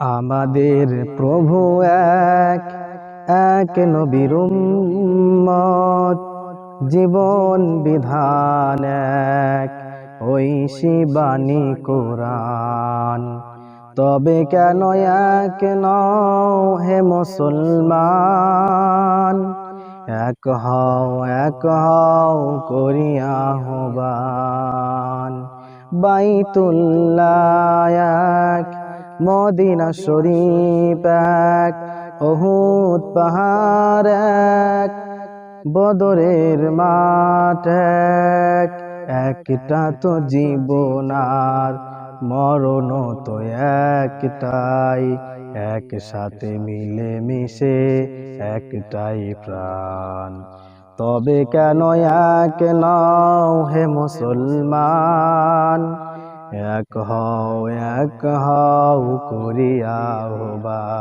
আমাদের প্রভু এক, এক নবীর উম্মত, জীবন বিধান এক, ঐশী বাণী কোরআন। তবে কেন এক নও হে মুসলমান? এক হও করিয়া আহ্বান। বাইতুল্লাহ এক, মদিনা শরীফ এক, উহুদ পাহাড় এক, বদরের মাঠ এক। একটা তো জীবন আর মরণ তো একটাই, একসাথে মিলে মিশে একটাই প্রাণ। তবে কেন এক নও হে মুসলমান? এক হও করিয়া আহ্বান।